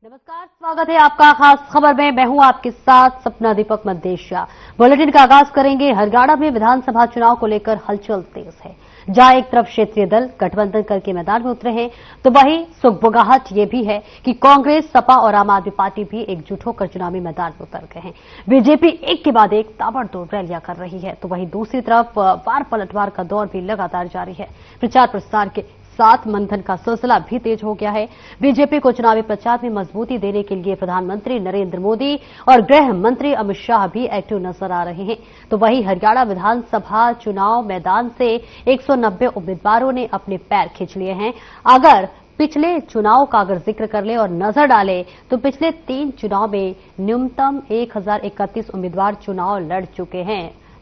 नमस्कार, स्वागत है आपका खास खबर में। मैं हूं आपके साथ सपना दीपक मदेशिया। बुलेटिन का आगाज करेंगे। हरियाणा में विधानसभा चुनाव को लेकर हलचल तेज है। जहां एक तरफ क्षेत्रीय दल गठबंधन करके मैदान में उतरे हैं, तो वहीं सुगबुगाहट ये भी है कि कांग्रेस, सपा और आम आदमी पार्टी भी एकजुट होकर चुनावी मैदान में उतर गए हैं। बीजेपी एक के बाद एक ताबड़तोड़ रैलियां कर रही है, तो वहीं दूसरी तरफ वार पलटवार का दौर भी लगातार जारी है। प्रचार प्रसार के साथ मंथन का सिलसिला भी तेज हो गया है। बीजेपी को चुनावी प्रचार में मजबूती देने के लिए प्रधानमंत्री नरेंद्र मोदी और गृह मंत्री अमित शाह भी एक्टिव नजर आ रहे हैं। तो वहीं हरियाणा विधानसभा चुनाव मैदान से 190 उम्मीदवारों ने अपने पैर खींच लिए हैं। अगर पिछले चुनाव का अगर जिक्र कर ले और नजर डाले तो पिछले 3 चुनाव में न्यूनतम 1031 उम्मीदवार चुनाव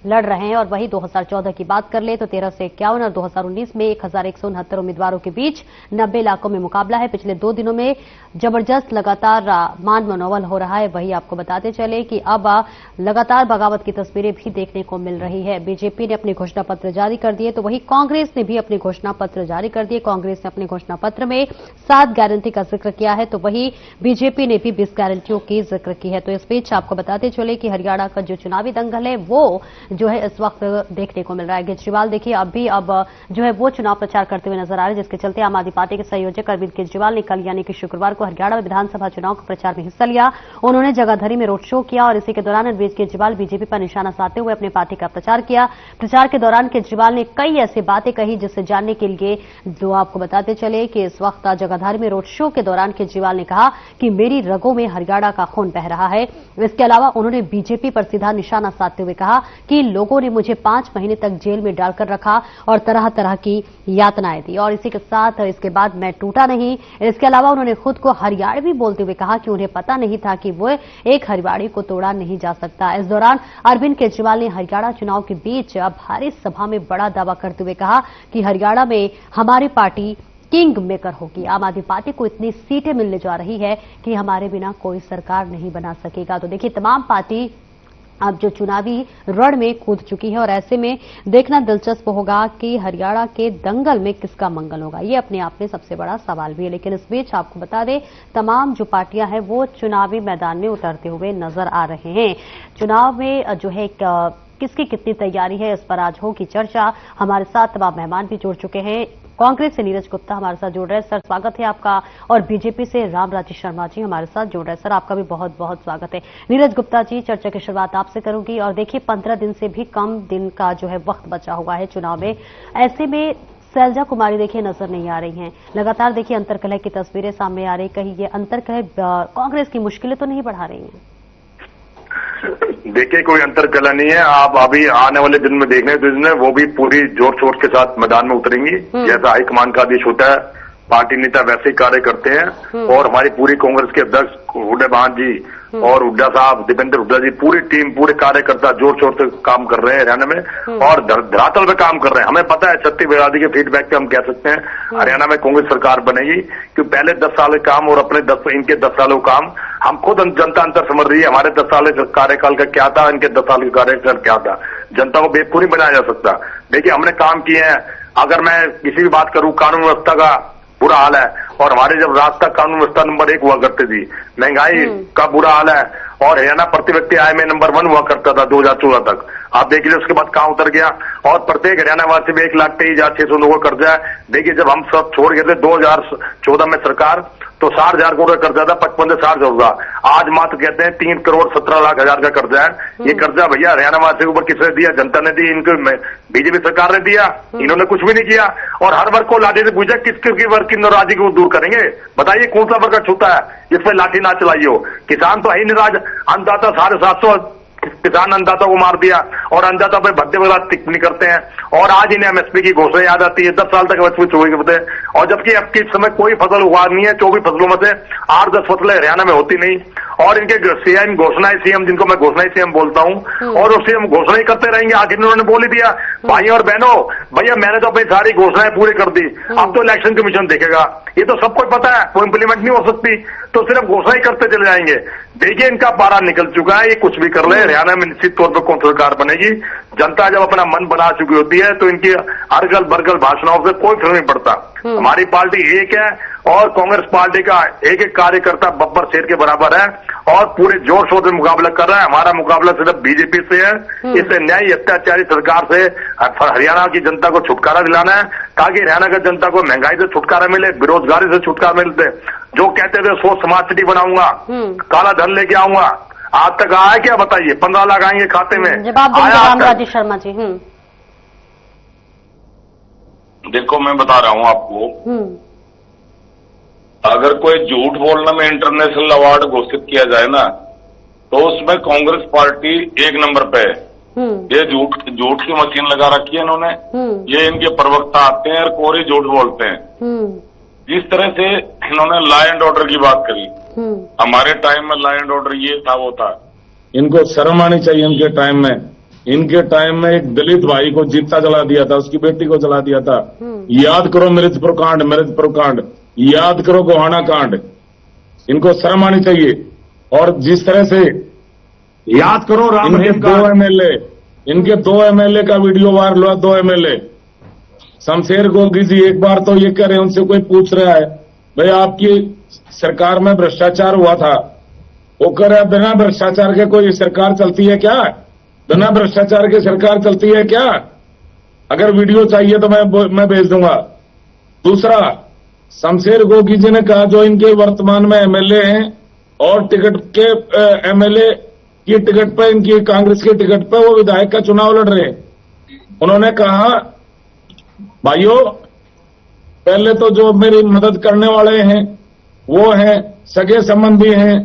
लड़ रहे हैं। और वही 2014 की बात कर ले तो 13 से 51 और 2019 में 1169 उम्मीदवारों के बीच 90 इलाकों में मुकाबला है। पिछले 2 दिनों में जबरदस्त लगातार मान मनोबल हो रहा है। वही आपको बताते चले कि अब लगातार बगावत की तस्वीरें भी देखने को मिल रही है। बीजेपी ने अपने घोषणा पत्र जारी कर दिए, तो वही कांग्रेस ने भी अपने घोषणा पत्र जारी कर दिए। कांग्रेस ने अपने घोषणा पत्र में 7 गारंटी का जिक्र किया है, तो वही बीजेपी ने भी 20 गारंटियों की जिक्र की है। तो इस बीच आपको बताते चले कि हरियाणा का जो चुनावी दंगल है वो जो है इस वक्त देखने को मिल रहा है। केजरीवाल देखिए अब जो है वो चुनाव प्रचार करते हुए नजर आ रहे हैं, जिसके चलते आम आदमी पार्टी के संयोजक अरविंद केजरीवाल ने कल यानी कि शुक्रवार को हरियाणा में विधानसभा चुनाव के प्रचार में हिस्सा लिया। उन्होंने जगाधरी में रोड शो किया और इसी के दौरान अरविंद केजरीवाल बीजेपी पर निशाना साधते हुए अपनी पार्टी का प्रचार किया। प्रचार के दौरान केजरीवाल ने कई ऐसी बातें कही जिससे जानने के लिए जो आपको बताते चले कि इस वक्त जगाधरी में रोड शो के दौरान केजरीवाल ने कहा कि मेरी रगों में हरियाणा का खून बह रहा है। इसके अलावा उन्होंने बीजेपी पर सीधा निशाना साधते हुए कहा कि लोगों ने मुझे 5 महीने तक जेल में डालकर रखा और तरह तरह की यातनाएं दी और इसी के साथ इसके बाद मैं टूटा नहीं। इसके अलावा उन्होंने खुद को हरियाणवी बोलते हुए कहा कि उन्हें पता नहीं था कि वो एक हरियाणी को तोड़ा नहीं जा सकता। इस दौरान अरविंद केजरीवाल ने हरियाणा चुनाव के बीच भारी सभा में बड़ा दावा करते हुए कहा कि हरियाणा में हमारी पार्टी किंग मेकर होगी। आम आदमी पार्टी को इतनी सीटें मिलने जा रही है कि हमारे बिना कोई सरकार नहीं बना सकेगा। तो देखिए तमाम पार्टी अब जो चुनावी रण में कूद चुकी है और ऐसे में देखना दिलचस्प होगा कि हरियाणा के दंगल में किसका मंगल होगा। ये अपने आप में सबसे बड़ा सवाल भी है। लेकिन इस बीच आपको बता दें तमाम जो पार्टियां हैं वो चुनावी मैदान में उतरते हुए नजर आ रहे हैं। चुनाव में जो है किसकी कितनी तैयारी है इस पर आज होगी चर्चा। हमारे साथ तमाम मेहमान भी जुड़ चुके हैं। कांग्रेस से नीरज गुप्ता हमारे साथ जुड़ रहे हैं। सर स्वागत है आपका। और बीजेपी से रामराजी शर्मा जी हमारे साथ जुड़ रहे हैं। सर आपका भी बहुत बहुत स्वागत है। नीरज गुप्ता जी, चर्चा की शुरुआत आपसे करूंगी। और देखिए 15 दिन से भी कम दिन का जो है वक्त बचा हुआ है चुनाव में। ऐसे में शैलजा कुमारी देखिए नजर नहीं आ रही हैं। लगातार देखिए अंतर्कलह की तस्वीरें सामने आ रही। कहीं ये अंतर्कलह कांग्रेस की मुश्किलें तो नहीं बढ़ा रही हैं? देखिए कोई अंतर्कलह नहीं है। आप अभी आने वाले दिन में देखने तो वो भी पूरी जोर शोर के साथ मैदान में उतरेंगी। जैसा हाईकमान का आदेश होता है पार्टी नेता वैसे ही कार्य करते हैं। और हमारी पूरी कांग्रेस के अध्यक्ष हुड्डा बहन जी और हुड्डा साहब, दीपेंद्र हुड्डा जी, पूरी टीम, पूरे कार्यकर्ता जोर शोर से काम कर रहे हैं हरियाणा में और धरातल पे काम कर रहे हैं। हमें पता है 36 बिरादरी के फीडबैक पे हम कह सकते हैं हरियाणा में कांग्रेस सरकार बनेगी, क्योंकि पहले 10 साल के काम और अपने इनके 10 सालों का काम हम खुद जनता अंतर समझ रही है। हमारे 10 साल के कार्यकाल का क्या था, इनके 10 साल के कार्यकाल क्या था, जनता को बेवकूफ नहीं बनाया जा सकता। देखिए हमने काम किए हैं। अगर मैं किसी भी बात करूं, कानून व्यवस्था का बुरा हाल है और हमारे जब रास्ता कानून व्यवस्था नंबर 1 हुआ करती थी, महंगाई का बुरा हाल है और हरियाणा प्रति व्यक्ति आय में नंबर 1 हुआ करता था 2014 तक। आप देख लीजिए उसके बाद कहां उतर गया। और प्रत्येक हरियाणा वासी में 1,23,600 लोगों का कर्जा है। देखिए जब हम सब छोड़ गए थे 2014 में सरकार तो 60,000 करोड़ का कर्जा था, 55 से 60 होगा। आज मात्र कहते हैं 3,17,00,000 का कर्जा है। ये कर्जा भैया हरियाणा वासी के ऊपर किसने दिया? जनता ने दी, इनको बीजेपी सरकार ने दिया। इन्होंने कुछ भी नहीं किया। और हर वर्ग को लाठी से पूछा किस वर्ग की नाराजगी को दूर करेंगे? बताइए कौन सा वर्ग छूता है जिसपे लाठी ना चलाई हो? किसान तो है ही नाराज। अन्नदाता 750 किसान अन्नदाता को मार दिया और अन्नदाता पे भद्दे वगैरह टिप्पणी करते हैं। और आज इन्हें एमएसपी की घोषणा याद आती है। 10 साल तक एमएसपी चोरी करते हैं और जबकि अब के समय कोई फसल उगा नहीं है। 24 फसलों में से 8-10 फसलें हरियाणा में होती नहीं। और इनके सीएम घोषणाएं, सीएम जिनको मैं घोषणाएं सीएम बोलता हूं, और वो सीएम घोषणा ही करते रहेंगे। आखिर उन्होंने बोल ही दिया। भाई और बहनों, भैया मैंने तो अपनी सारी घोषणाएं पूरी कर दी, अब तो इलेक्शन कमीशन देखेगा। ये तो सबको पता है, वो इम्प्लीमेंट नहीं हो सकती, तो सिर्फ घोषणा ही करते चले जाएंगे। देखिए इनका पारा निकल चुका है। ये कुछ भी कर ले, हरियाणा में निश्चित तौर पर कौन सरकार बनेगी। जनता जब अपना मन बना चुकी होती है तो इनकी अरगल बरगल भाषणाओं से कोई फर्क नहीं पड़ता। हमारी पार्टी एक है और कांग्रेस पार्टी का एक एक कार्यकर्ता बब्बर शेर के बराबर है और पूरे जोर शोर से मुकाबला कर रहा है। हमारा मुकाबला सिर्फ बीजेपी से है। इस न्यायी अत्याचारी सरकार से हरियाणा की जनता को छुटकारा दिलाना है, ताकि हरियाणा की जनता को महंगाई से छुटकारा मिले, बेरोजगारी से छुटकारा मिलते। जो कहते थे सोच स्मार्ट सिटी बनाऊंगा, काला धन लेके आऊंगा, आज तक आया क्या बताइए? 15 लाख आएंगे खाते में। जवाब देंगे रामराजेश शर्मा जी। देखो मैं बता रहा हूं आपको, अगर कोई झूठ बोलने में इंटरनेशनल अवार्ड घोषित किया जाए ना, तो उसमें कांग्रेस पार्टी 1 नंबर पे है। ये झूठ की मशीन लगा रखी है इन्होंने। ये इनके प्रवक्ता आते हैं और कोरी झूठ बोलते हैं। जिस तरह से इन्होंने लॉ एंड ऑर्डर की बात करी, हमारे टाइम में लॉ एंड ऑर्डर ये था वो था। इनको शर्म आनी चाहिए। इनके टाइम में एक दलित भाई को जीता जला दिया था, उसकी बेटी को जला दिया था। याद करो मिर्जपुर कांड, याद करो गोहाना कांड। इनको शर्म आनी चाहिए। और जिस तरह से याद करो इनके दो एमएलए का वीडियो वायरल हुआ। 2 एमएलए शमशेर गोगी जी एक बार तो ये कह रहे हैं, उनसे कोई पूछ रहा है भाई आपकी सरकार में भ्रष्टाचार हुआ था, वो कह रहा है बिना भ्रष्टाचार के कोई सरकार चलती है क्या? बिना भ्रष्टाचार के सरकार चलती है क्या? अगर वीडियो चाहिए तो मैं भेज दूंगा। दूसरा, शमशेर गोगी जी ने कहा जो इनके वर्तमान में एमएलए हैं और टिकट के एमएलए की टिकट पर, इनकी कांग्रेस की टिकट पर वो विधायक का चुनाव लड़ रहे हैं। उन्होंने कहा भाइयों पहले तो जो मेरी मदद करने वाले हैं वो हैं सगे संबंधी हैं,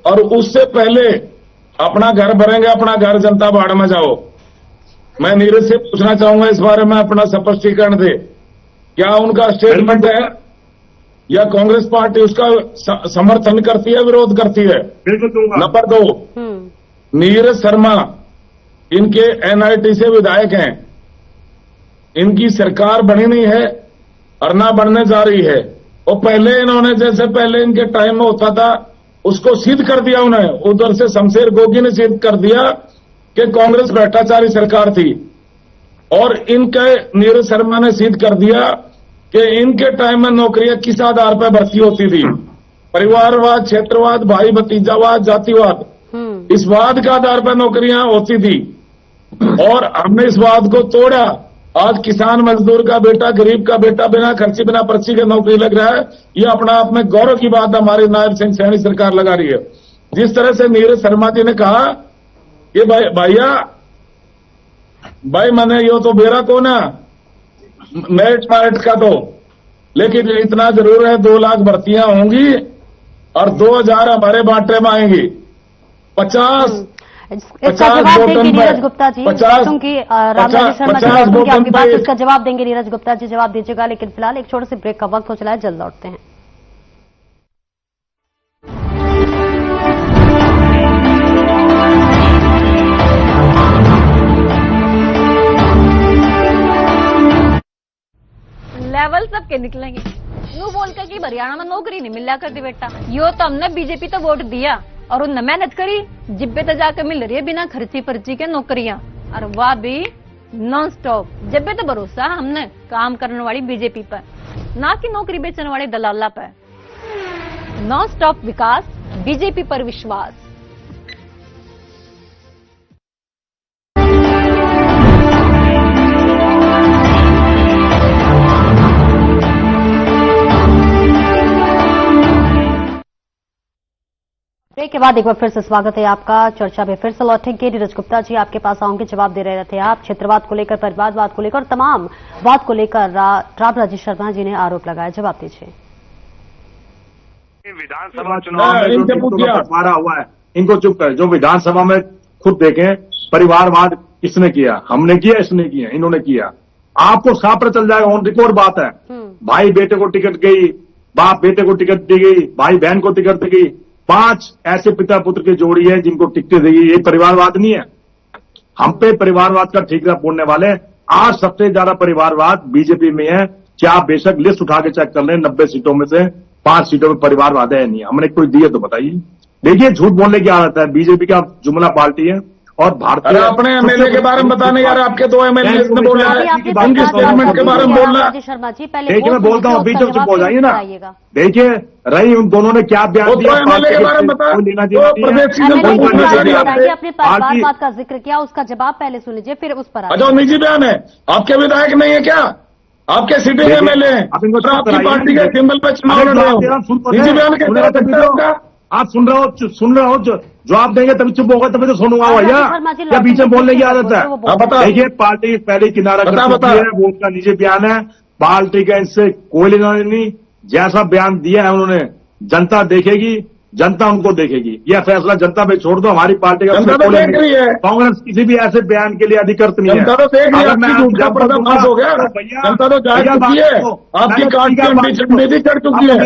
और उससे पहले अपना घर भरेंगे, अपना घर जनता बाढ़ में जाओ। मैं नीरज से पूछना चाहूंगा इस बारे में अपना स्पष्टीकरण दे। क्या उनका स्टेटमेंट है या कांग्रेस पार्टी उसका समर्थन करती है, विरोध करती है? नंबर 2, नीरज शर्मा इनके एनआईटी से विधायक हैं। इनकी सरकार बनी नहीं है और ना बनने जा रही है। और पहले इन्होंने जैसे पहले इनके टाइम में होता था उसको सिद्ध कर दिया उन्हें। उधर से शमशेर गोगी ने सिद्ध कर दिया कि कांग्रेस भ्रष्टाचारी सरकार थी, और इनके नीरज शर्मा ने सिद्ध कर दिया कि इनके टाइम में नौकरियां किस आधार पर भर्ती होती थी? परिवारवाद, क्षेत्रवाद, भाई भतीजावाद, जातिवाद, इस वाद के आधार पर नौकरियां होती थी। और हमने इस वाद को तोड़ा। आज किसान मजदूर का बेटा, गरीब का बेटा बिना खर्ची बिना पर्ची के नौकरी लग रहा है। ये अपना आप में गौरव की बात हमारी नायब सिंह सैनी सरकार लगा रही है। जिस तरह से नीरज शर्मा जी ने कहा कि भाई मैंने यो तो बेरा को ना मेरिट का तो, लेकिन इतना जरूर है 2 लाख भर्तियां होंगी और 2000 हमारे बांटे में आएंगी। 50 इसका जवाब देंगे नीरज गुप्ता जी, क्योंकि रामराजेश शर्मा जी आपकी बात, इसका जवाब देंगे नीरज गुप्ता जी, जवाब दीजिएगा। लेकिन फिलहाल एक छोटे से ब्रेक का वक्त हो चला है, जल्द लौटते हैं। लेवल सबके निकलेंगे। यूं बोलकर कि हरियाणा में नौकरी नहीं मिला करती बेटा, यो तो हमने बीजेपी तो वोट दिया और उनने मेहनत करी, जिब्बे तो जाकर मिल रही है बिना खर्ची पर्ची के नौकरियां, और वाह भी नॉन स्टॉप। जब्बे तो भरोसा हमने काम करने वाली बीजेपी पर, ना कि नौकरी बेचने वाले दलाला पर। नॉन स्टॉप विकास, बीजेपी पर विश्वास। ब्रेक के बाद एक बार फिर से स्वागत है आपका। चर्चा में फिर से लौटेंगे। नीरज गुप्ता जी आपके पास आऊंगे, जवाब दे रहे थे आप क्षेत्रवाद को लेकर, परिवारवाद को लेकर और तमाम बात को लेकर रामराजेश शर्मा जी ने आरोप लगाया। जवाब दीजिए। विधानसभा चुनाव में जो बंटवारा हुआ है इनको चुप कर। जो विधानसभा में खुद देखें, परिवारवाद किसने किया? हमने किया, इसने किया, इन्होंने किया। आपको साफ पता चल जाएगा, ऑन रिकॉर्ड बात है। भाई बेटे को टिकट गई, बाप बेटे को टिकट दी गई, भाई बहन को टिकट दी गई। 5 ऐसे पिता पुत्र की जोड़ी है जिनको टिकटें दी गई। ये परिवारवाद नहीं है? हम पे परिवारवाद का ठीकरा फोड़ने वाले। आज सबसे ज्यादा परिवारवाद बीजेपी में है। क्या आप बेशक लिस्ट उठा के चेक कर लें, 90 सीटों में से 5 सीटों में परिवारवाद है नहीं। हमने कोई दिए तो बताइए। देखिए, झूठ बोलने की आदत है। बीजेपी का जुमला पार्टी है और भारतीय अरे अपने एमएलए के बारे में बताने यार, आपके 2 एमएलए ने बोला है, उनके स्टेटमेंट के बारे में बोलना। शर्मा जी पहले देखिए मैं बोलता हूँ, बीच में चुप हो जाइए ना। बताइएगा। देखिए रही उन दोनों ने क्या बयान दिया, एमएलए के बारे में बता, प्रदेश की अपने बात का जिक्र किया, उसका जवाब पहले सुन लीजिए फिर उस पर। अच्छा निजी बयान है, आपके विधायक नहीं है क्या? आपके सिटिंग एमएलए हैं, आपकी पार्टी के सिंबल पे चुनाव लड़ रहे हो, निजी बयान कैसे हो सकता है उनका? आप सुन रहे हो जवाब देंगे तभी चुप होगा, तभी तो सुनूंगा भैया। क्या बीच में बोलने की आदत है? देखिए पार्टी पहले किनारा कर चुकी है, वो उनका निजी बयान है, पार्टी का इससे कोई लेना नहीं। जैसा बयान दिया है उन्होंने, जनता देखेगी, जनता उनको देखेगी। यह फैसला जनता पे छोड़ दो, हमारी पार्टी का कांग्रेस किसी भी ऐसे बयान के लिए अधिकृत नहीं है। जनता तो देख रही है, आपकी पर्दाफाश हो गया, जनता तो जाग चुकी है, आपकी काट की अंडी चटनी चढ़ चुकी है।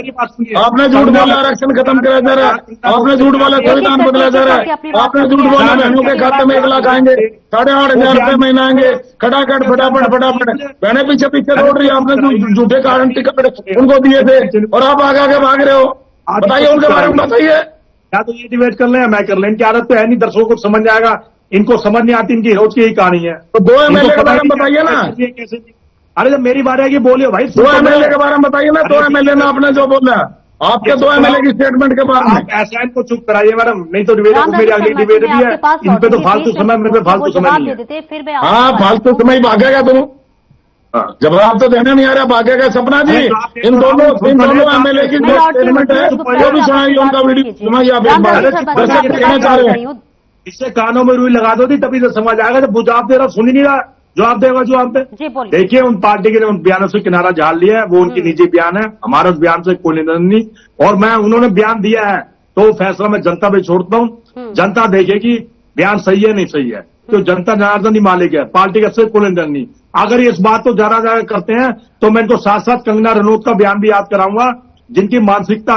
आपने झूठ बोला आरक्षण खत्म कराया जा रहा है, आपने झूठ बोला संविधान बदला जा रहा है, आपने झूठ बोला बहनों के खाते में 1 लाख आएंगे, 8,500 रुपये महीना आएंगे, खटाखट फटाफट बहने पीछे पीछे दौड़ रही है। आपने झूठे कारण टिकट उनको दिए थे और आप आगे भाग रहे हो। बताइए उनके बारे में बताइए। या तो ये डिबेट कर लें या मैं कर लें, इनकी आदत तो है नहीं, दर्शकों को समझ जाएगा, इनको समझ नहीं आती, इनकी रोज की यही कहानी है। तो 2 एमएलए के बारे में बताइए ना। कैसे? अरे जब मेरी बात है कि बोलिए भाई। 2 एमएलए के बारे में बताइए ना, 2 एमएलए ने आपने जो बोला, आपके 2 एमएलए की स्टेटमेंट के बारे में। ऐसा इनको चुप कराइए मैडम, नहीं तो मेरी अगली डिबेट भी है, इन पे तो फालतू समय, मेरे पे फालतू समय नहीं है। हाँ फालतू समय भागेगा तुम, जवाब तो देना नहीं आ रहा, भागेगा। सपना जी इन दोनों एमएलए की जो स्टेटमेंट है वो भी सुनाइए, उनका वीडियो सुनाइए। आप एक बार कहना चाह रहे हैं, इससे कानों में रुई लगा दो थी तभी तो समझ आएगा। जब जवाब दे रहा सुन ही नहीं रहा, जवाब देगा जवाब दे। देखिए उन पार्टी के उन बयानों से किनारा झाड़ लिया है, वो उनकी निजी बयान है, हमारा उस बयान से कोई लेना नहीं। और मैं उन्होंने बयान दिया है तो फैसला मैं जनता पे छोड़ता हूँ, जनता देखेगी बयान सही है नहीं सही है, तो जनता जनार्दन ही मालिक है, पार्टी का सिर्फ कोई लेना नहीं। अगर इस बात को ज्यादा करते हैं तो मैं इनको साथ साथ कंगना रनौत का बयान भी याद कराऊंगा, जिनकी मानसिकता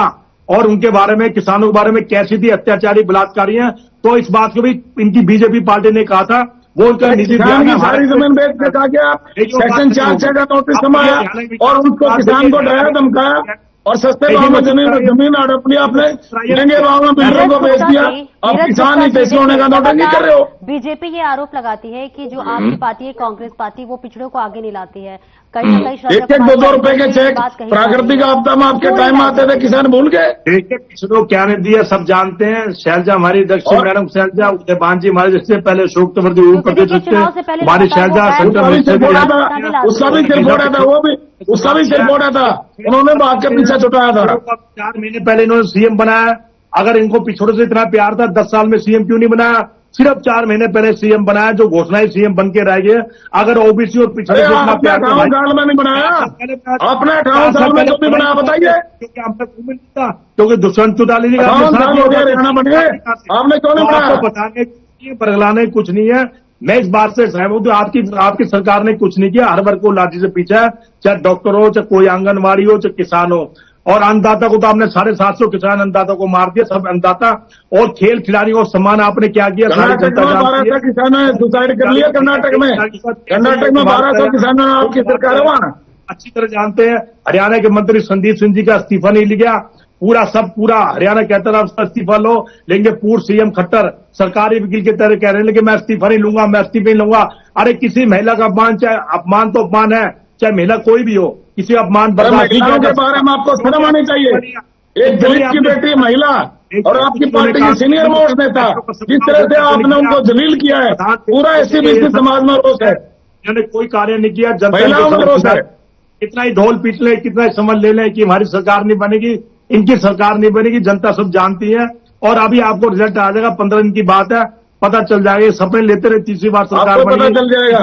और उनके बारे में, किसानों के बारे में कैसी थी, अत्याचारी बलात्कारी हैं। तो इस बात को भी इनकी बीजेपी पार्टी ने कहा था, वो उनका निजी बयान है। सारी जमीन बेच के कहा गया, सेक्शन 4 का नोटिस समाया और उनको किसान को डराया धमकाया और सस्ते भाव में जमीन हड़प लिया आपने, महंगे भाव में बिल्डरों को बेच दिया। अब किसान ही पैसे होने का नौटंकी कर रहे हो। बीजेपी ये आरोप लगाती है कि जो आपकी पार्टी है कांग्रेस पार्टी, वो पिछड़ों को आगे नहीं लाती है। कहीं न कहीं 1-2 रुपए के चेक प्राकृतिक आपदा में आपके टाइम आते थे, किसान भूल गए। देखिए पिछड़ों क्या ने दिया सब जानते हैं। शैलजा हमारी अध्यक्ष मैडम शैलजा, उदयभान जी हमारे जिससे पहले अशोक तंवर हमारी शैलजा उसका भी सिर फोड़ा था, वो भी उसका भी सिर फोड़ा था, उन्होंने भाग के पीछे छुटाया था। 4 महीने पहले इन्होंने सीएम बनाया। अगर इनको पिछड़ों से इतना प्यार था 10 साल में सीएम क्यों नहीं बनाया? सिर्फ 4 महीने पहले सीएम बनाया, जो घोषणाएं सीएम बन के रह गए। अगर ओबीसी और पिछड़े से इतना प्यार था, 18 साल में नहीं बनाया, अपने 18 साल में क्यों नहीं बनाया बताइए? क्योंकि हम तक मिल था, क्योंकि दुष्यंत चौटाला हरियाणा बन गए, आपने क्यों नहीं बनाया? बताने बरगलाने कुछ नहीं है। मैं इस बात से सहमत हूं, आपकी सरकार ने कुछ नहीं किया, हर वर्ग को लाठी से पीछा है, चाहे डॉक्टर हो, चाहे कोई आंगनबाड़ी हो, चाहे किसान हो। और अन्नदाता को तो आपने 750 किसान अन्नदाता को मार दिया, सब अन्नदाता। और खेल खिलाड़ियों को सम्मान आपने क्या किया? कर्नाटक में 1200 किसानों ने सुसाइड कर लिया। कर्नाटक में 1200 किसानों ने आपकी सरकार है वहां। अच्छी तरह जानते हैं। हरियाणा के मंत्री संदीप सिंह जी का इस्तीफा नहीं लिया, पूरा हरियाणा कहता था उसका इस्तीफा लो, लेंगे पूर्व सीएम खट्टर सरकारी वकील के तरह कह रहे हैं, लेकिन मैं इस्तीफा नहीं लूंगा, मैं इस्तीफा नहीं लूंगा। अरे किसी महिला का अपमान, चाहे अपमान तो अपमान है, चाहे महिला कोई भी हो, किसी अपमान महिलाओं के बारे में आपको शर्म आनी चाहिए। एक दलित की बेटी महिला और आपकी पार्टी के सीनियर मोस्ट नेता, जिस तरह से आपने उनको जलील किया है, पूरा एससी-बीसी समाज में रोष है। इन्होंने कोई कार्य नहीं किया, महिलाओं में रोष है। कितना ही ढोल पीट ले, कितना ही समझ ले लें कि हमारी सरकार नहीं बनेगी, इनकी सरकार नहीं बनेगी, जनता सब जानती है। और अभी आपको रिजल्ट आ जाएगा, 15 दिन की बात है, पता चल जाएगा। ये सपने लेते रहे, तीसरी बार सरकार पता चल जाएगा।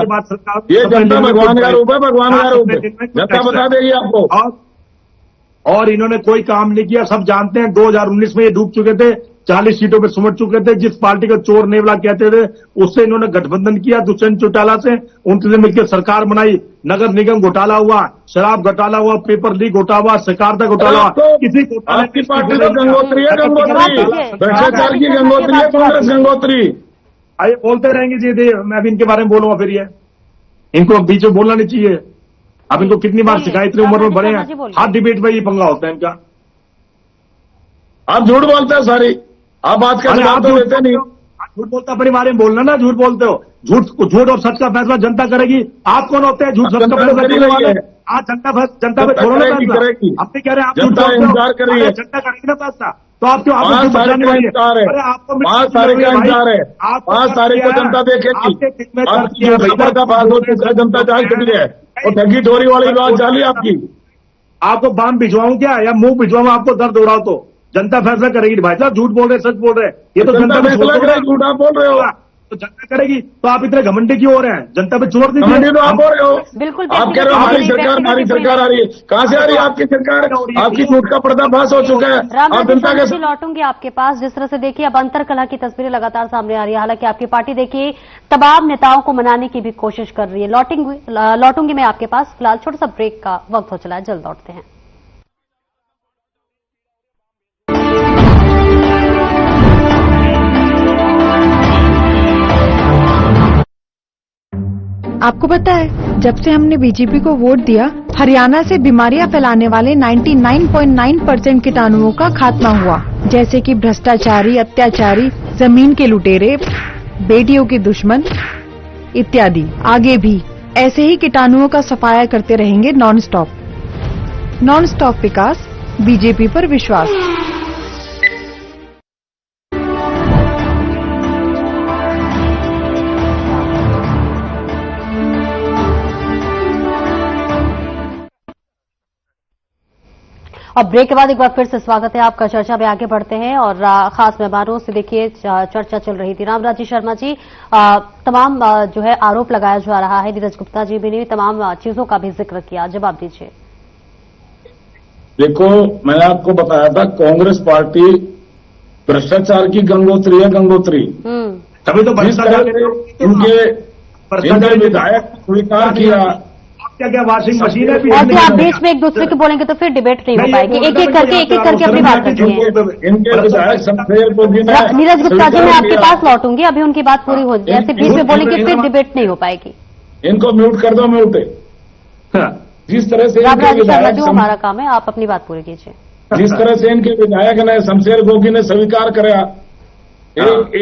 ये जनता भगवान का रूप है, भगवान का रूप है, जनता बता देगी आपको। और इन्होंने कोई काम नहीं किया, सब जानते हैं। 2019 में ये डूब चुके थे, 40 सीटों पे सिमट चुके थे। जिस पार्टी को चोर नेवला कहते थे, उससे इन्होंने गठबंधन किया दुष्यंत चौटाला से, उनसे मिलकर सरकार बनाई। नगर निगम घोटाला हुआ, शराब घोटाला हुआ, पेपर लीक घोटाला हुआ, सहकारिता घोटाला हुआ। किसी आपकी पार्टी तो गंगोत्री है, गंगोत्री भ्रष्टाचार की गंगोत्री है, कांग्रेस गंगोत्री। आइए बोलते रहेंगे जी, मैं अभी इनके बारे में बोलूंगा फिर। ये इनको बीच में बोलना नहीं चाहिए। अब इनको कितनी बार सिखाई, इतनी उम्र में बड़े हैं, हर डिबेट में ये पंगा होता है इनका। आप झूठ बोलते हैं सारी, आप बात का जवाब तो देते नहीं। झूठ बोलता अपने बारे में बोलना ना, झूठ बोलते हो। झूठ और सच का फैसला जनता करेगी। आप कौन होते हैं झूठ सच का फैसला करने वाले? आज जनता पे छोड़ो ना फैसला। अपने कह रहे हैं आप झूठ बोलते हो, जनता करेगी ना फैसला। तो आप क्यों आपको बचाने वाली है? अरे आपको 5 तारीख का इंतजार है, 5 तारीख को जनता देखेगी। खबर का बात हो चुका है, जनता जान चुकी है और ठगी ठोरी वाली बात जाली आपकी। आपको बाम भिजवाऊं क्या या मुंह भिजवाऊं? आपको दर्द हो रहा हो तो जनता फैसला करेगी। भाई साहब झूठ बोल रहे, सच बोल रहे, ये तो जनता पे झूठ बोल रहे हो तो जनता करेगी। तो आप इतने घमंडी क्यों हो रहे हैं? जनता पे छोड़ दीजिए। तो आप हो रहे हो, बिल्कुल आप कह रहे हो हमारी सरकार आ रही है। कहां से आ रही है आपकी सरकार? आपकी झूठ का पर्दाफाश हो चुका है। आप जनता के लौटूंगी आपके पास। जिस तरह से देखिए अब अंतरकलह की तस्वीरें लगातार सामने आ रही है। हालांकि आपकी पार्टी देखिए तमाम नेताओं को मनाने की भी कोशिश कर रही है। लौटूंगी मैं आपके पास। फिलहाल छोटा सा ब्रेक का वक्त हो चला है, जल्द लौटते हैं। आपको पता है जब से हमने बीजेपी को वोट दिया, हरियाणा से बीमारियां फैलाने वाले 99.9% कीटाणुओं का खात्मा हुआ, जैसे कि भ्रष्टाचारी, अत्याचारी, जमीन के लुटेरे, बेटियों के दुश्मन इत्यादि। आगे भी ऐसे ही कीटाणुओं का सफाया करते रहेंगे नॉन स्टॉप विकास, बीजेपी पर विश्वास। और ब्रेक के बाद एक बार फिर से स्वागत है आपका। चर्चा में आगे बढ़ते हैं और खास मेहमानों से देखिए चर्चा चल रही थी। रामराज जी शर्मा जी, तमाम जो है आरोप लगाया जा रहा है, नीरज गुप्ता जी भी ने तमाम चीजों का भी जिक्र किया, जवाब दीजिए। देखो, मैंने आपको बताया था कांग्रेस पार्टी भ्रष्टाचार की गंगोत्री है, गंगोत्री। तभी तो भ्रष्टाचार इनके विधायक स्वीकार किया। क्या वॉशिंग मशीन है? ऐसे आप बीच में एक दूसरे को बोलेंगे तो फिर डिबेट नहीं हो पाएगी। एक एक करके अपनी बात रखिए। इनके विधायक शमशेर गोगी ने। नीरज गुप्ता जी मैं आपके पास लौटूंगी, अभी उनकी बात पूरी हो जाए। ऐसे बीच में बोलेंगे फिर डिबेट नहीं हो पाएगी। इनको म्यूट कर दो, म्यूट। जिस तरह से हमारा काम है, आप अपनी बात पूरी कीजिए। जिस तरह से इनके विधायक ने शमशेर गोगी ने स्वीकार कराया,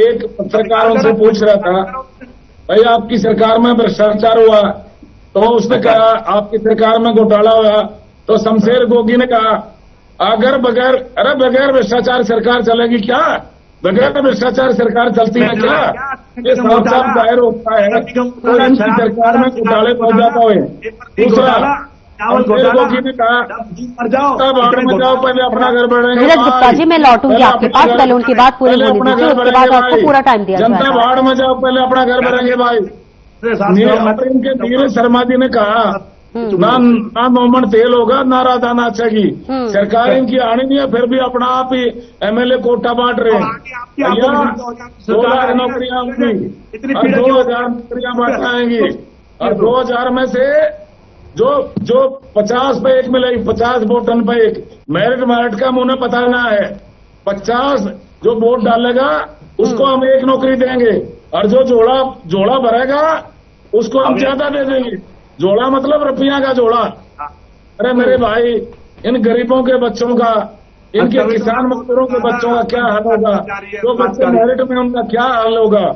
एक पत्रकार उनसे पूछ रहा था भाई आपकी सरकार में भ्रष्टाचार हुआ, तो उसने कहा आपकी सरकार में घोटाला हुआ, तो शमशेर गोगी ने कहा अगर बगैर भ्रष्टाचार सरकार चलेगी क्या? बगैर भ्रष्टाचार सरकार चलती है क्या? ये साफ साफ जाहिर होता है तो इनकी सरकार में घोटाले पहुंच जाता है। दूसरा, शमशेर गोगी ने कहा बाढ़ में जाओ पहले अपना घर बढ़ेंगे। नीरज गुप्ता जी मैं लौटूंगी आपके पास, पहले उनकी बात पूरी होने दीजिए, उसके बाद आपको पूरा टाइम दिया जाएगा। जनता बाढ़ में जाओ पहले अपना घर बढ़ेंगे भाई। इनके नीरज शर्मा जी ने कहा ना नौमन तेल होगा ना राधा नाचेगी। सरकार इनकी आनी नहीं है, फिर भी अपना आप ही एमएलए कोटा बांट रहे हैं। 2 लाख नौकरियां होंगी और 2000 नौकरियां बांटाएंगी और 2000 में से जो 50 पे 1 मिलेगी, 50 वोटन पे 1 मेरिट का मुझे पता ना है। 50 जो वोट डालेगा उसको हम 1 नौकरी देंगे और जो जोड़ा भरेगा उसको हम ज्यादा दे देंगे। जोड़ा मतलब रुपया का जोड़ा। अरे मेरे भाई, इन गरीबों के बच्चों का, इनके किसान मजदूरों के बच्चों का क्या हाल होगा? जो बच्चे मेरिट में उनका क्या हाल होगा?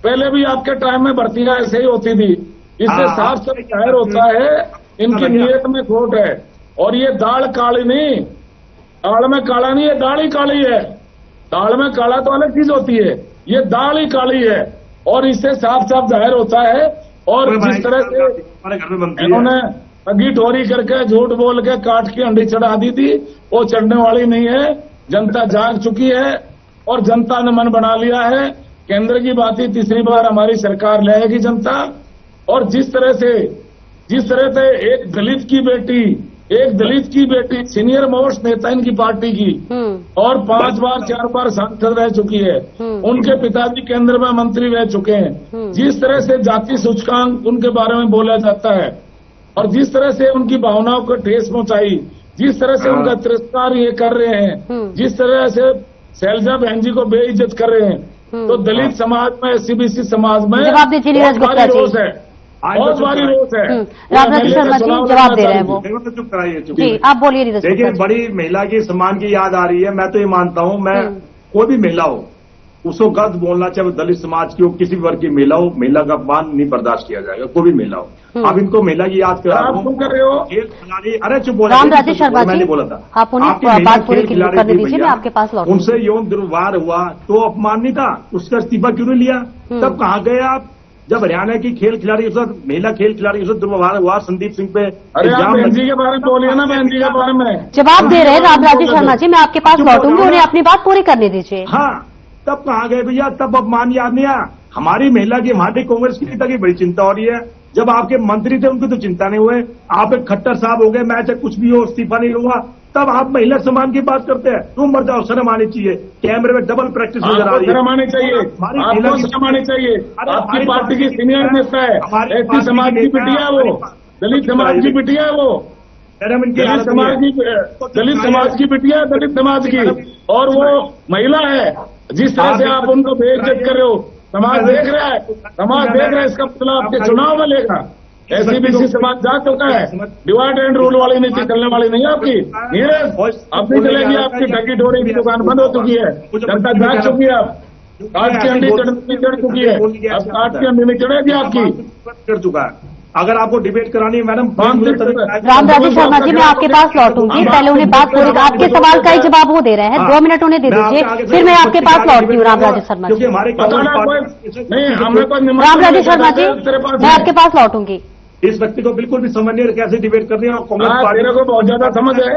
पहले भी आपके टाइम में भर्तियां ऐसे ही होती थी। इससे साफ साफ जाहिर होता है इनकी नीयत में खोट है। और ये दाल काली नहीं, दाल में काला नहीं है, दाल ही काली है। दाल में काला तो अलग चीज होती है, ये दाल ही काली है। और इससे साफ साफ जाहिर होता है। और जिस तरह से इन्होंने ठगी ठोरी करके झूठ बोल के काट की हंडी चढ़ा दी थी, वो चढ़ने वाली नहीं है। जनता जाग चुकी है और जनता ने मन बना लिया है। केंद्र की बात ही तीसरी बार हमारी सरकार लाएगी जनता। और जिस तरह से एक दलित की बेटी सीनियर मोस्ट नेता इनकी पार्टी की और 5 बार 4 बार सांसद रह चुकी है, उनके पिताजी केंद्र में मंत्री रह चुके हैं। जिस तरह से जाति सूचकांक उनके बारे में बोला जाता है और जिस तरह से उनकी भावनाओं को ठेस पहुंचाई, जिस तरह से उनका तिरस्कार ये कर रहे हैं, जिस तरह से शैलजा बहन जी को बेइज्जत कर रहे हैं, तो दलित समाज में, SC/BC समाज में रोष है, बहुत भारी रोष है। रामराज शर्मा जी जवाब दे रहे हैं वो। चुप कराइए, चुप। जी आप बोलिए नीरज। देखिए, बड़ी महिला की सम्मान की याद आ रही है। मैं तो ये मानता हूँ, मैं कोई भी महिला हो, उसको गलत बोलना, चाहे वो दलित समाज की हो, किसी भी वर्ग की महिला हो, महिला का अपमान नहीं बर्दाश्त किया जाएगा, कोई भी महिला हो। अब इनको महिला की याद करा आप क्यों कर रहे हो? खेल खिलाड़ी, अरे चुप बोला, राम राजेश शर्मा जी, मैंने बोला था आप उन्हें आपकी महिला बात पूरी खेल खिलाड़ी करने थी दीजिए, मैं भैया, आपके पास लौटूंगी। उनसे यौन दुर्व्यवहार हुआ तो अपमान नहीं था, उसका इस्तीफा क्यों नहीं लिया? तब कहाँ गए आप जब हरियाणा की खेल खिलाड़ी के साथ, महिला खेल खिलाड़ी के साथ दुर्व्यवहार हुआ, संदीप सिंह पे अरे आप बहन जी के बारे में बोलिए ना, बहन जी के बारे में जवाब दे रहे हैं राम राजेश शर्मा जी, मैं आपके पास लौटूंगी, उन्हें अपनी बात पूरी करने दीजिए। हाँ, तब कहाँ गए भैया? तब अपमान याद नहीं आया? हमारी महिला की, हमारी कांग्रेस की नेता की बड़ी चिंता हो रही है। जब आपके मंत्री थे उनकी तो चिंता नहीं हुए, आप एक खट्टर साहब हो गए, मैं चाहे कुछ भी हो इस्तीफा नहीं लूंगा, तब आप महिला सम्मान की बात करते हैं। तुम मर जाओ, शर्म आनी चाहिए, कैमरे में डबल प्रैक्टिस नजर आ रही है। शर्म आनी चाहिए, आपको शर्म आनी चाहिए। आपकी पार्टी की सीनियर नेता है, एसटी समाज की बिटिया है वो, दलित समाज की बिटिया है वो, दलित समाज की बिटिया है, दलित समाज की, और वो महिला है। जिस तरह से आप उनको बेइज्जत कर रहे हो, समाज देख रहा है, समाज देख रहा है, इसका बदला आपके चुनाव में लेगा। एससीबीसी समाज जा चुका है, डिवाइड एंड रूल वाली नीति चलने वाली नहीं है आपकी। नीरज, अब नहीं चलेगी आपकी, ढकी ढोरी की दुकान बंद हो चुकी है, जनता जाग चुकी है। अब काट की अंडी चढ़ चुकी है, अब काट की अंडी नहीं चढ़ेगी आपकी। कर चुका है। अगर आपको डिबेट करानी है मैडम, राम राजेश शर्मा जी, मैं आपके पास लौटूंगी, पहले उन्हें बात पूरी, आपके सवाल का ही जवाब वो दे रहे हैं, 2 मिनट उन्हें दे दीजिए, फिर मैं आपके पास लौटती हूँ। राम राजेश शर्मा जी, राम राजेश शर्मा जी, मैं आपके पास लौटूंगी। इस व्यक्ति को बिल्कुल भी समझ नहीं कैसे डिबेट कर रही है, और कांग्रेस पार्टी को बहुत ज्यादा समझ है।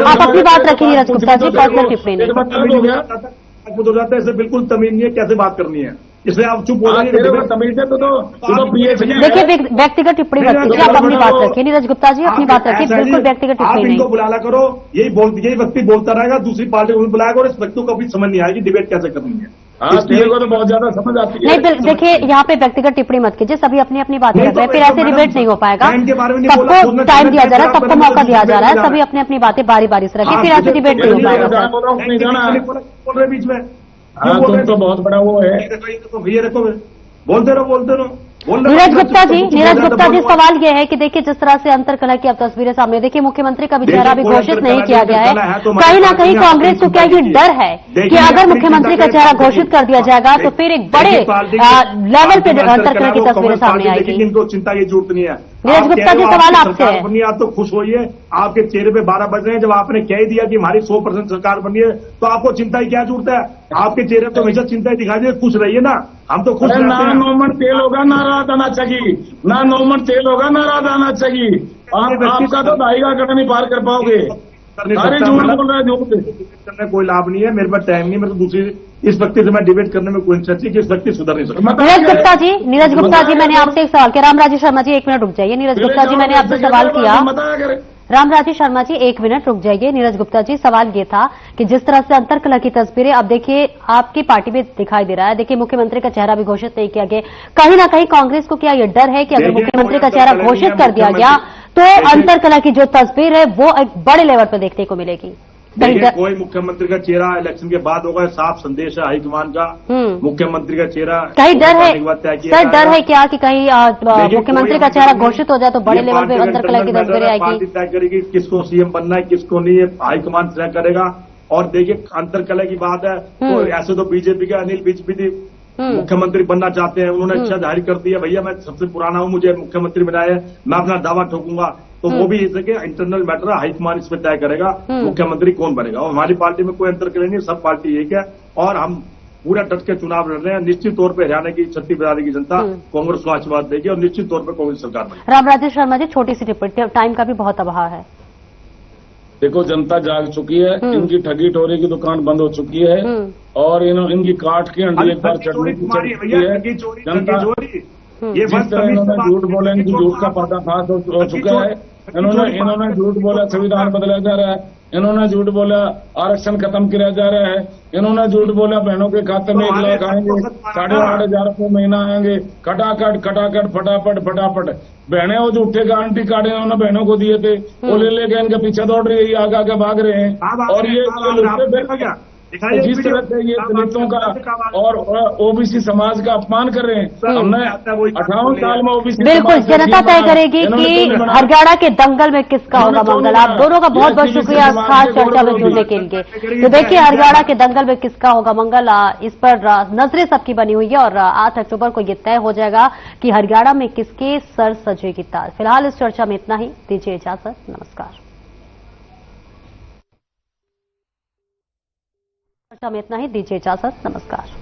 आप अपनी बात रखिए नीरज गुप्ता जी, पर्सनल टिप्पणी नहीं। हो जाता है, इसे बिल्कुल तमीज नहीं है कैसे बात करनी है, इसलिए आप चुप हो जाइए। देखिए, व्यक्तिगत टिप्पणी मत कीजिए, आप अपनी बात रखिए। नीरज गुप्ता जी, अपनी बात रखिए, बिल्कुल व्यक्तिगत टिप्पणी नहीं। इनको बुलाना करो, यही व्यक्ति बोलता रहेगा, दूसरी पार्टी को बुलाएगा, और इस व्यक्ति को कभी समझ नहीं आएगी डिबेट कैसे करनी है। को तो बहुत ज्यादा समझ आती है। नहीं, देखिए, यहाँ पे व्यक्तिगत टिप्पणी मत कीजिए, सभी अपनी अपनी बातें रख रहे हैं, फिर ऐसे डिबेट नहीं हो पाएगा। सबको टाइम दिया जा रहा है, सबको मौका दिया जा रहा है, सभी अपनी अपनी बातें बारी बारी से रखिए, फिर ऐसे डिबेट नहीं हो पाएगा। बोल रहे बीच में, तुम तो बहुत बड़ा वो है, भैया रखो, बोलते रहो। नीरज गुप्ता जी, सवाल ये है कि देखिए, जिस तरह से अंतरकलह की अब तस्वीरें सामने, देखिए मुख्यमंत्री का भी चेहरा भी घोषित नहीं किया गया है। कहीं ना कहीं कांग्रेस को क्या ये डर है कि अगर मुख्यमंत्री का चेहरा घोषित कर दिया जाएगा तो फिर एक बड़े लेवल पे अंतरकलह की तस्वीरें सामने आएगी। इनको चिंता की जरूरत नहीं है। नीरज गुप्ता जी, सवाल आपसे है। आप तो खुश होइए, आपके चेहरे पे 12 बज रहे हैं, जब आपने कह ही दिया कि हमारी 100% सरकार बनी है, तो आपको चिंता की क्या जरूरत है? आपके चेहरे पे हमेशा चिंता ही दिखाई दे, खुश रहिए ना, हम तो खुश रहते हैं। ना नौमन तेल होगा ना रात आना चाहिए, ना नौमन तेल होगा ना रात आना चाहिए। आपका तो दाई का गड़ा नहीं पार कर पाओगे, सारे झूठ बोल रहे हैं, झूठ करने कोई लाभ नहीं है। मेरे पास टाइम नहीं, मेरे को दूसरी इस व्यक्ति से मैं डिबेट करने में कोई इंटरेस्ट नहीं कि इस व्यक्ति सुधर नहीं सकता। नीरज गुप्ता जी, मैंने आपसे एक सवाल किया। राम राजेश शर्मा जी, 1 मिनट रुक जाइए। नीरज गुप्ता जी, मैंने आपसे सवाल किया। राम राजेश शर्मा जी, 1 मिनट रुक जाइए। नीरज गुप्ता जी, सवाल ये था कि जिस तरह से अंतरकलह की तस्वीरें अब देखिए आपकी पार्टी में दिखाई दे रहा है, देखिए मुख्यमंत्री का चेहरा भी घोषित नहीं किया गया, कहीं ना कहीं कांग्रेस को क्या ये डर है कि अगर मुख्यमंत्री का चेहरा घोषित कर दिया गया तो अंतरकलह की जो तस्वीर है वो एक बड़े लेवल पर देखने को मिलेगी? कोई मुख्यमंत्री का चेहरा इलेक्शन के बाद होगा, साफ संदेश है हाईकमान का। मुख्यमंत्री का चेहरा कहीं डर है सर, डर है क्या कि कहीं मुख्यमंत्री का चेहरा घोषित हो जाए तो बड़े लेवल पे अंतरकलह की तस्वीरें आएगी? पार्टी तय करेगी किसको सीएम बनना है, किसको नहीं है, हाईकमान तय करेगा। और देखिए, अंतरकलह की बात है तो ऐसे तो बीजेपी के अनिल विज मुख्यमंत्री बनना चाहते हैं, उन्होंने इच्छा जाहिर कर दी है, भैया मैं सबसे पुराना हूं, मुझे मुख्यमंत्री बनाया है, मैं अपना दावा ठोकूंगा। तो वो भी इसके इंटरनल मैटर है, हाईकमान इस पर तय करेगा मुख्यमंत्री कौन बनेगा। और हमारी पार्टी में कोई अंतरकलह नहीं, सब पार्टी एक है, और हम पूरा डट के चुनाव लड़ रहे हैं। निश्चित तौर पर हरियाणा की 36 बिरादरी की जनता कांग्रेस को आशीर्वाद देगी और निश्चित तौर पर कांग्रेस सरकार बनेगी। राम राजेश शर्मा जी, छोटी सी टिप्पणी, टाइम का भी बहुत अभाव है। देखो, जनता जाग चुकी है, इनकी ठगी टोरी की दुकान बंद हो चुकी है, और इनकी काट की अंडी एक बार चढ़ने की चुकी है। जनता जिस तरह इन्होंने झूठ बोला, इनकी झूठ का पर्दाफाश हो चुका है। इन्होंने झूठ बोला संविधान बदला जा रहा है, इन्होंने झूठ बोला आरक्षण खत्म किया जा रहा है, इन्होंने झूठ बोला बहनों के खाते में 1 लाख आएंगे, 8,500 रुपये महीना आएंगे, खटाखट फटाफट। बहनें वो झूठे गारंटी कार्ड इन्होंने बहनों को दिए थे, वो ले लेके इनके पीछे दौड़ रही है, आगे भाग रहे हैं। और ये दिखाइए जिस वीडियो। तरह से ये आप दलितों का आपका- और ओबीसी समाज का अपमान कर रहे हैं। हमने 58 साल में ओबीसी बिल्कुल, जनता तय करेगी कि हरगाड़ा के दंगल में किसका होगा मंगल। आप दोनों का बहुत बहुत शुक्रिया इस खास चर्चा में जुड़ने के लिए। तो देखिए, हरगाड़ा के दंगल में किसका होगा मंगल, इस पर नजरें सबकी बनी हुई है और 8 अक्टूबर को ये तय हो जाएगा कि हरगाड़ा में किसके सर सजेगी ताज। फिलहाल इस चर्चा में इतना ही, दीजिए इजाजत, नमस्कार। चर्चा में इतना ही, दीजिए इजाजत, नमस्कार।